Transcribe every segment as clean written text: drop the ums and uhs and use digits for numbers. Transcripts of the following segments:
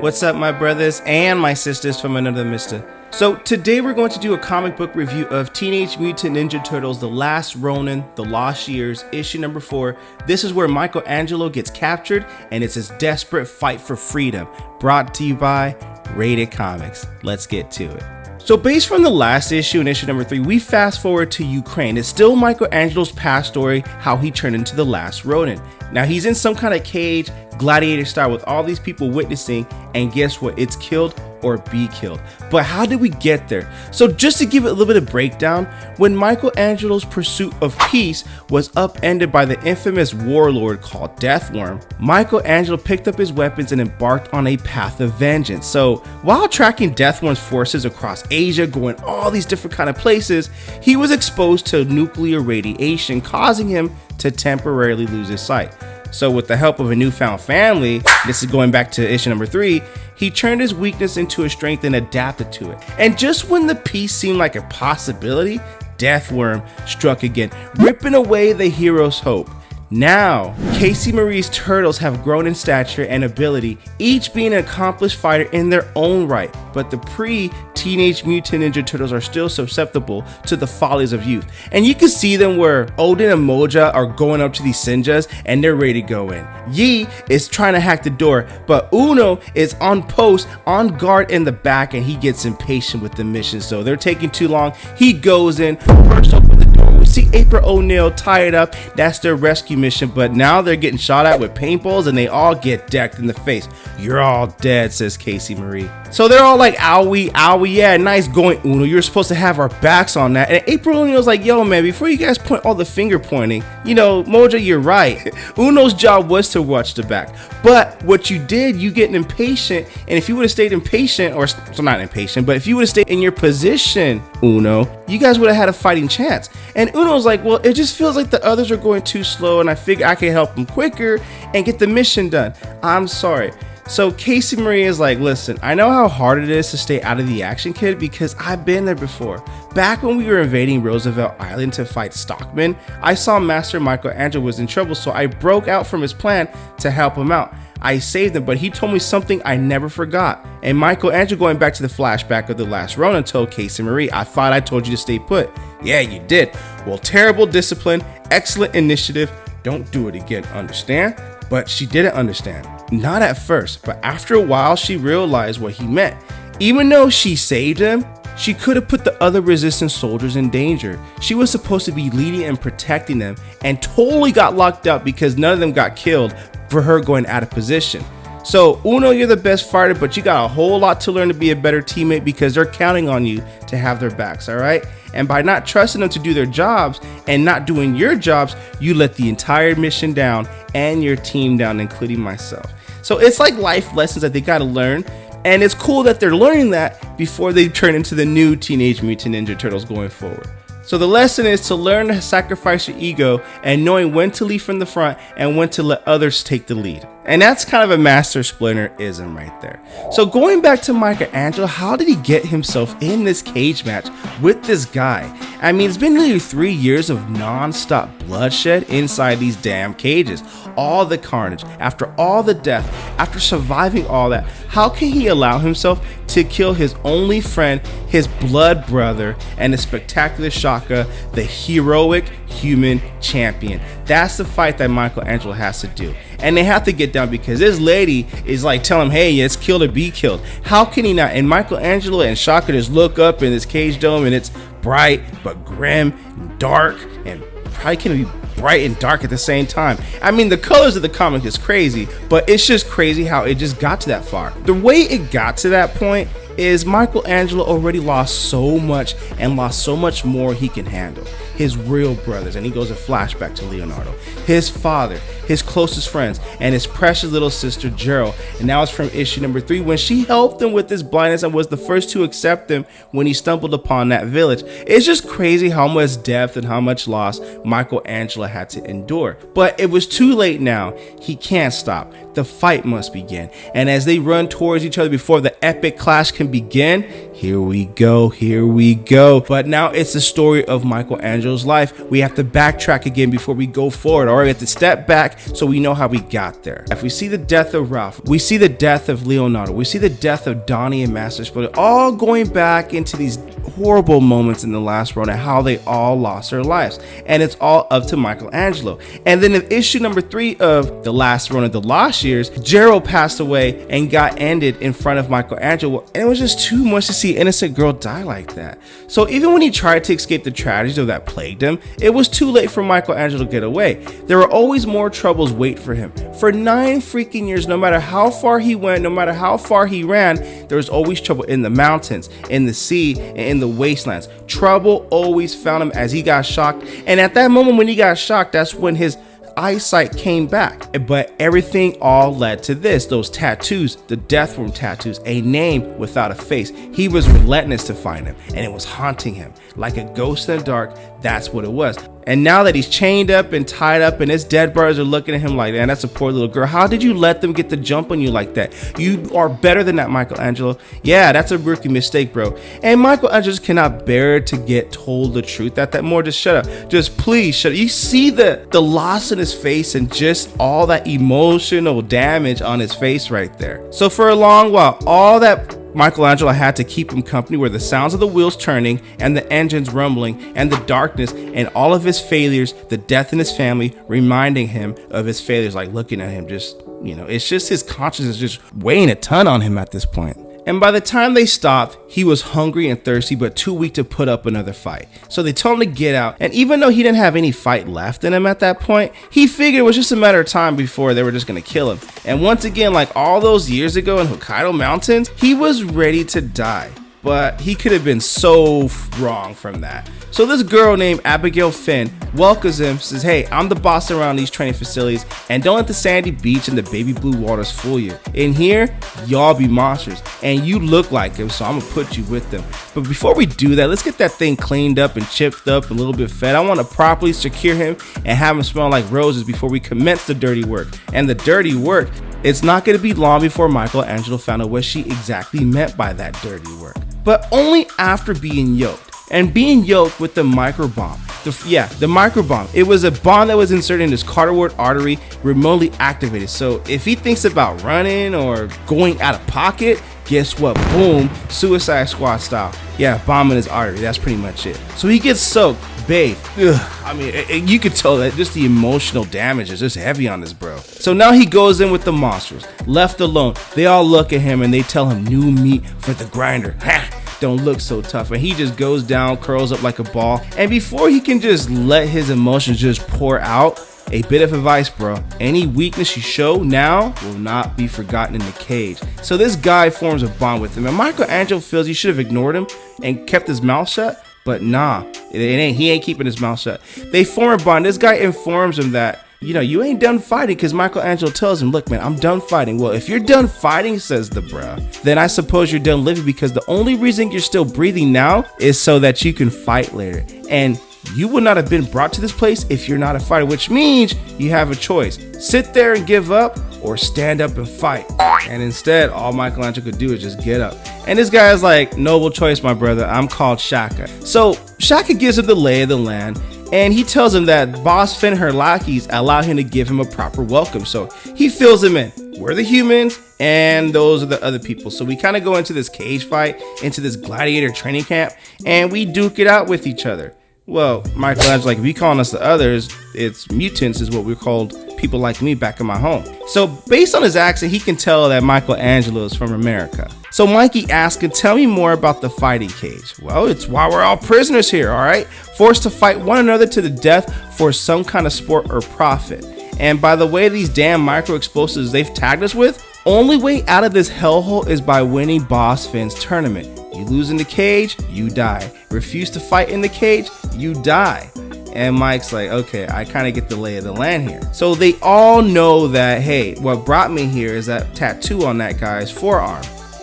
What's up, my brothers and my sisters from another mister? So today we're going to do a comic book review of Teenage Mutant Ninja Turtles, The Last Ronin, The Lost Years, issue number 4. This is where Michelangelo gets captured and it's his desperate fight for freedom. Brought to you by Rated Comics. Let's get to it. So based from the last issue in issue number 3, we fast forward to Ukraine. It's still Michelangelo's past story, how he turned into the last Ronin. Now he's in some kind of cage, gladiator style, with all these people witnessing, and guess what? It's killed or be killed. But how did we get there? So just to give it a little bit of breakdown, when Michelangelo's pursuit of peace was upended by the infamous warlord called Deathworm, Michelangelo picked up his weapons and embarked on a path of vengeance. So while tracking Deathworm's forces across Asia, going all these different kind of places, he was exposed to nuclear radiation, causing him to temporarily lose his sight. So with the help of a newfound family, this is going back to issue number 3, he turned his weakness into a strength and adapted to it. And just when the peace seemed like a possibility, Deathworm struck again, ripping away the hero's hope. Now, Casey Marie's turtles have grown in stature and ability, each being an accomplished fighter in their own right, but the pre-Teenage Mutant Ninja Turtles are still susceptible to the follies of youth. And you can see them where Odin and Moja are going up to these Senjas and they're ready to go in. Yi is trying to hack the door, but Uno is on post, on guard in the back, and he gets impatient with the mission, so they're taking too long. He goes in, bursts open the door. We see April O'Neil tied up. That's their rescue mission, but now they're getting shot at with paintballs and they all get decked in the face. You're all dead, says Casey Marie. So they're all like, owie, owie, yeah, nice going, Uno. You're supposed to have our backs on that. And April O'Neil's like, yo, man, before you guys point all the finger pointing, you know, Moja, you're right. Uno's job was to watch the back. But what you did, you getting impatient. And if you would have stayed impatient, or so not impatient, but if you would have stayed in your position, Uno, you guys would have had a fighting chance. And Uno's like, well, it just feels like the others are going too slow and I figure I can help them quicker and get the mission done. I'm sorry. So Casey Marie is like, listen, I know how hard it is to stay out of the action, kid, because I've been there before. Back when we were invading Roosevelt Island to fight Stockman, I saw Master Michelangelo was in trouble, so I broke out from his plan to help him out. I saved him, but he told me something I never forgot. And Michelangelo, going back to the flashback of the last Ronin, told Casey Marie, I thought I told you to stay put. Yeah, you did. Well, terrible discipline, excellent initiative. Don't do it again, understand? But she didn't understand. Not at first, but after a while, she realized what he meant. Even though she saved him, she could have put the other resistance soldiers in danger. She was supposed to be leading and protecting them, and totally got locked up because none of them got killed for her going out of position. So Uno, you're the best fighter, but you got a whole lot to learn to be a better teammate because they're counting on you to have their backs, all right? And by not trusting them to do their jobs and not doing your jobs, you let the entire mission down and your team down, including myself. So it's like life lessons that they gotta learn. And it's cool that they're learning that before they turn into the new Teenage Mutant Ninja Turtles going forward. So the lesson is to learn to sacrifice your ego and knowing when to lead from the front and when to let others take the lead. And that's kind of a Master Splinter-ism right there. So going back to Michelangelo, how did he get himself in this cage match with this guy? I mean, it's been nearly 3 years of non-stop bloodshed inside these damn cages. All the carnage, after all the death, after surviving all that, how can he allow himself to kill his only friend, his blood brother, and the spectacular Shaka, the heroic human champion? That's the fight that Michelangelo has to do. And they have to get down because this lady is like telling him, hey, it's kill or be killed. How can he not? And Michelangelo and Shaka just look up in this cage dome and it's bright but grim and dark, and probably can't be bright and dark at the same time. I mean, the colors of the comic is crazy, but it's just crazy how it just got to that far. The way it got to that point is Michelangelo already lost so much and lost so much more he can handle. His real brothers, and he goes a flashback to Leonardo, his father, his closest friends, and his precious little sister Gerald. And now it's from issue number 3 when she helped him with his blindness and was the first to accept him when he stumbled upon that village. It's just crazy how much depth and how much loss Michelangelo had to endure. But it was too late now. He can't stop. The fight must begin. And as they run towards each other before the epic clash can begin. Here we go, here we go. But now it's the story of Michelangelo's life. We have to backtrack again before we go forward. All right, we have to step back so we know how we got there. If we see the death of Ralph, we see the death of Leonardo, we see the death of Donnie and Master Splinter, all going back into these horrible moments in the last Ronin, how they all lost their lives. And it's all up to Michelangelo. And then in issue number 3 of the last Ronin, the Lost Years, Gerald passed away and got ended in front of Michelangelo. And it was just too much to see an innocent girl die like that. So even when he tried to escape the tragedies that plagued him, it was too late for Michelangelo to get away. There were always more troubles wait for him. For 9 freaking years, no matter how far he went, no matter how far he ran, there was always trouble in the mountains, in the sea, and in the wastelands. Trouble always found him as he got shocked. And at that moment when he got shocked, that's when his eyesight came back. But everything all led to this, those tattoos, the death worm tattoos, a name without a face. He was relentless to find him, and it was haunting him like a ghost in the dark. That's what it was. And now that he's chained up and tied up and his dead brothers are looking at him like, man, that's a poor little girl. How did you let them get the jump on you like that? You are better than that, Michelangelo. Yeah, that's a rookie mistake, bro. And Michelangelo just cannot bear to get told the truth. That more, just shut up. Just please shut up. You see the loss in his face and just all that emotional damage on his face right there. So for a long while, all that Michelangelo had to keep him company were the sounds of the wheels turning and the engines rumbling and the darkness and all of his failures, the death in his family, reminding him of his failures, like looking at him just, it's just his conscience is just weighing a ton on him at this point. And by the time they stopped, he was hungry and thirsty, but too weak to put up another fight. So they told him to get out. And even though he didn't have any fight left in him at that point, he figured it was just a matter of time before they were just going to kill him. And once again, like all those years ago in Hokkaido Mountains, he was ready to die. But he could have been so wrong from that. So this girl named Abigail Finn welcomes him, says, hey, I'm the boss around these training facilities, and don't let the sandy beach and the baby blue waters fool you. In here, y'all be monsters, and you look like him, so I'm gonna put you with them. But before we do that, let's get that thing cleaned up and chipped up, a little bit fed. I want to properly secure him and have him smell like roses before we commence the dirty work. And the dirty work, it's not going to be long before Michelangelo found out what she exactly meant by that dirty work. But only after being yoked. And being yoked with the microbomb. The microbomb. It was a bomb that was inserted in his carotid artery, remotely activated. So if he thinks about running or going out of pocket, guess what? Boom, Suicide Squad style. Yeah, bomb in his artery. That's pretty much it. So he gets soaked, bathed. Ugh. I mean, you could tell that just the emotional damage is just heavy on this bro. So now he goes in with the monsters. Left alone, they all look at him and they tell him new meat for the grinder. Ha! Don't look so tough. And he just goes down, curls up like a ball. And before he can just let his emotions just pour out, a bit of advice, bro. Any weakness you show now will not be forgotten in the cage. So this guy forms a bond with him. And Michelangelo feels he should have ignored him and kept his mouth shut. But nah, he ain't keeping his mouth shut. They form a bond. This guy informs him that, you ain't done fighting, because Michelangelo tells him, look, man, I'm done fighting. Well, if you're done fighting, says the bruh, then I suppose you're done living, because the only reason you're still breathing now is so that you can fight later. And you would not have been brought to this place if you're not a fighter, which means you have a choice. Sit there and give up or stand up and fight. And instead, all Michelangelo could do is just get up. And this guy is like, noble choice, my brother. I'm called Shaka. So Shaka gives him the lay of the land. And he tells him that Boss Finn, her lackeys, allow him to give him a proper welcome. So he fills him in. We're the humans, and those are the other people. So we kind of go into this cage fight, into this gladiator training camp, and we duke it out with each other. Well, Michelangelo's like, if you calling us the others, it's mutants is what we're called, people like me back in my home. So based on his accent, he can tell that Michelangelo is from America. So Mikey asks him, tell me more about the fighting cage. Well, it's why we're all prisoners here, all right? Forced to fight one another to the death for some kind of sport or profit. And by the way, these damn micro explosives they've tagged us with, only way out of this hellhole is by winning Boss Finn's tournament. You lose in the cage, you die. Refuse to fight in the cage, you die. And Mike's like, okay, I kind of get the lay of the land here. So they all know that, hey, what brought me here is that tattoo on that guy's forearm,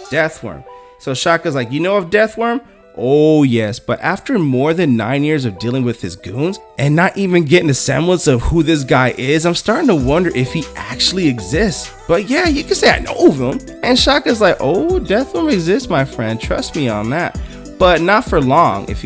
Deathworm. So Shaka's like, you know of Deathworm? Oh yes, but after more than 9 years of dealing with his goons and not even getting a semblance of who this guy is, I'm starting to wonder if he actually exists. But yeah, you can say I know of him. And Shaka's like, oh, Deathworm exists, my friend. Trust me on that. But not for long if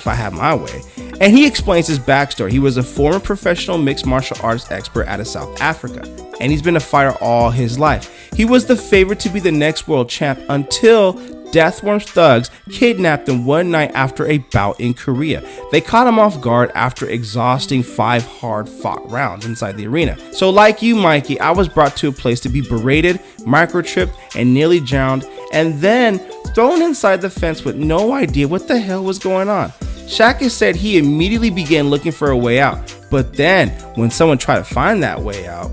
I have my way. And he explains his backstory. He was a former professional mixed martial arts expert out of South Africa, and he's been a fighter all his life. He was the favorite to be the next world champ until Deathworm's thugs kidnapped him one night after a bout in Korea. They caught him off guard after exhausting 5 hard-fought rounds inside the arena. So like you, Mikey, I was brought to a place to be berated, microchipped, and nearly drowned, and then thrown inside the fence with no idea what the hell was going on. Shaka said he immediately began looking for a way out, but then when someone tried to find that way out,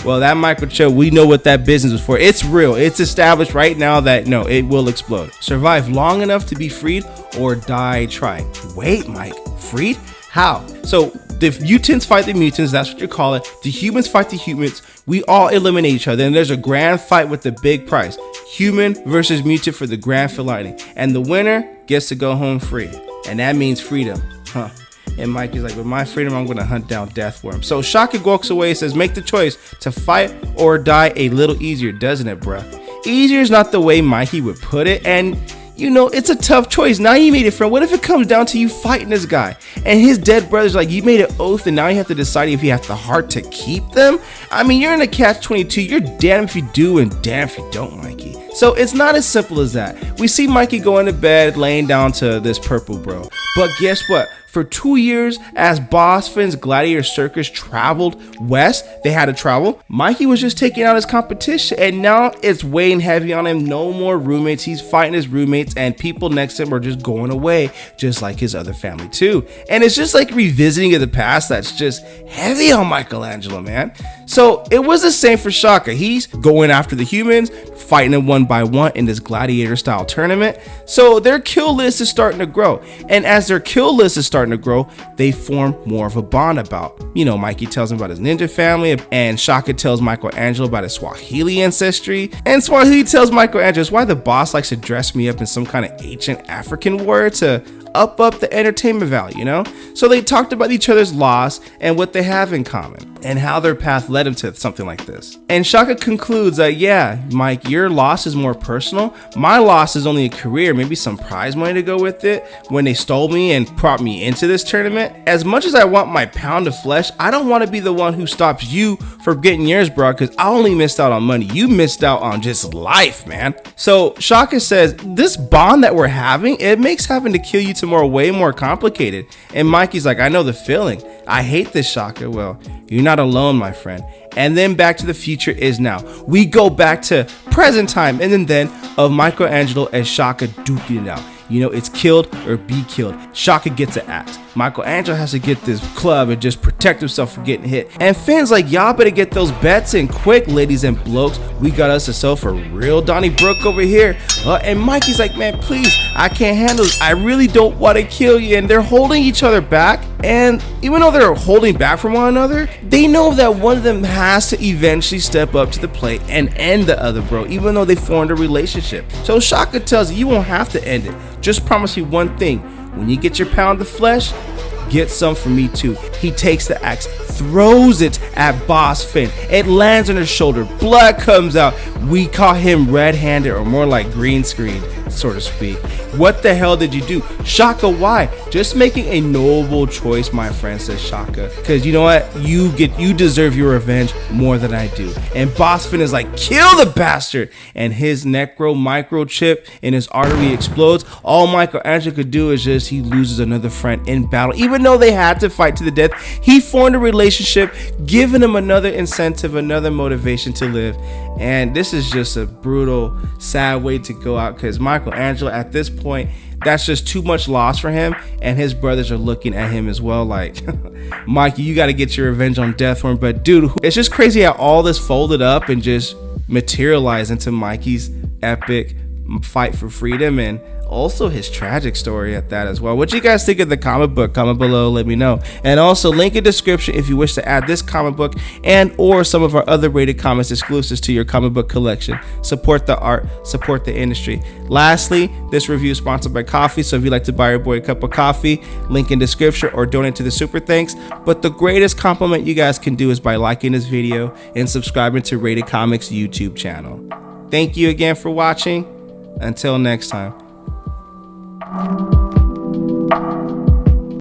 well, that microchip, we know what that business was for. It's real. It's established right now that no, it will explode. Survive long enough to be freed or die trying. Wait, Mike, freed? How? So the mutants fight the mutants, that's what you call it. The humans fight the humans. We all eliminate each other, and there's a grand fight with the big prize. Human versus mutant for the grand finale. And the winner gets to go home free. And that means freedom. Huh. And Mikey's like, with my freedom, I'm going to hunt down Deathworm. So Shaka walks away and says, make the choice to fight or die a little easier, doesn't it, bruh? Easier is not the way Mikey would put it. And, you know, it's a tough choice. Now you made it, friend. What if it comes down to you fighting this guy? And his dead brother's like, you made an oath, and now you have to decide if you have the heart to keep them? I mean, you're in a catch-22. You're damn if you do and damn if you don't, Mikey. So it's not as simple as that. We see Mikey going to bed, laying down to this purple bro. But guess what? For 2 years, as Boss Finn's Gladiator Circus traveled west, they had to travel, Mikey was just taking out his competition, and now it's weighing heavy on him. No more roommates. He's fighting his roommates, and people next to him are just going away, just like his other family too. And it's just like revisiting of the past that's just heavy on Michelangelo, man. So it was the same for Shaka. He's going after the humans, fighting them one by one in this gladiator style tournament. So their kill list is starting to grow. And as their kill list is starting to grow, they form more of a bond about, you know, Mikey tells him about his ninja family, and Shaka tells Michelangelo about his Swahili ancestry, and Swahili tells Michelangelo it's why the boss likes to dress me up in some kind of ancient African warrior to up the entertainment value, you know? So they talked about each other's loss and what they have in common and how their path led them to something like this. And Shaka concludes that, yeah, Mike, your loss is more personal. My loss is only a career, maybe some prize money to go with it when they stole me and brought me into this tournament. As much as I want my pound of flesh, I don't want to be the one who stops you from getting yours, bro, because I only missed out on money. You missed out on just life, man. So Shaka says, this bond that we're having, it makes having to kill you tomorrow way more complicated. And Mikey's like, I know the feeling. I hate this, Shaka. Well, you're not alone, my friend. And then Back to the Future is now. We go back to present time, and then of Michelangelo and Shaka duking it out. You know, it's killed or be killed. Shaka gets an axe. Michelangelo has to get this club and just protect himself from getting hit. And Finn's like, y'all better get those bets in quick, ladies and blokes. We got us a sell for real Donnybrook over here. And Mikey's like, man, please, I can't handle this. I really don't want to kill you. And they're holding each other back. And even though they're holding back from one another, they know that one of them has to eventually step up to the plate and end the other, bro, even though they formed a relationship. So Shaka tells you won't have to end it. Just promise me one thing. When you get your pound of flesh, get some for me too. He takes the axe, throws it at Boss Finn. It lands on his shoulder. Blood comes out. We caught him red-handed, or more like green screen, so to speak. What the hell did you do? Shaka, why? Just making a noble choice, my friend, says Shaka. Because you know what? You deserve your revenge more than I do. And Boss Finn is like, kill the bastard! And his microchip in his artery explodes. All Michelangelo could do is he loses another friend in battle. Even though they had to fight to the death, he formed a relationship, giving him another incentive, another motivation to live. And this is just a brutal, sad way to go out, because Michelangelo at this point, that's just too much loss for him, and his brothers are looking at him as well like, Mikey, you got to get your revenge on Deathworm. But dude, it's just crazy how all this folded up and just materialized into Mikey's epic fight for freedom, and also his tragic story at that as well. What you guys think of the comic book? Comment below, let me know. And also link in description if you wish to add this comic book and or some of our other Rated Comics exclusives to your comic book collection. Support the art, support the industry. Lastly, this review is sponsored by coffee, so if you'd like to buy your boy a cup of coffee, link in description or donate to the super thanks. But the greatest compliment you guys can do is by liking this video and subscribing to Rated Comics YouTube channel. Thank you again for watching. Until next time.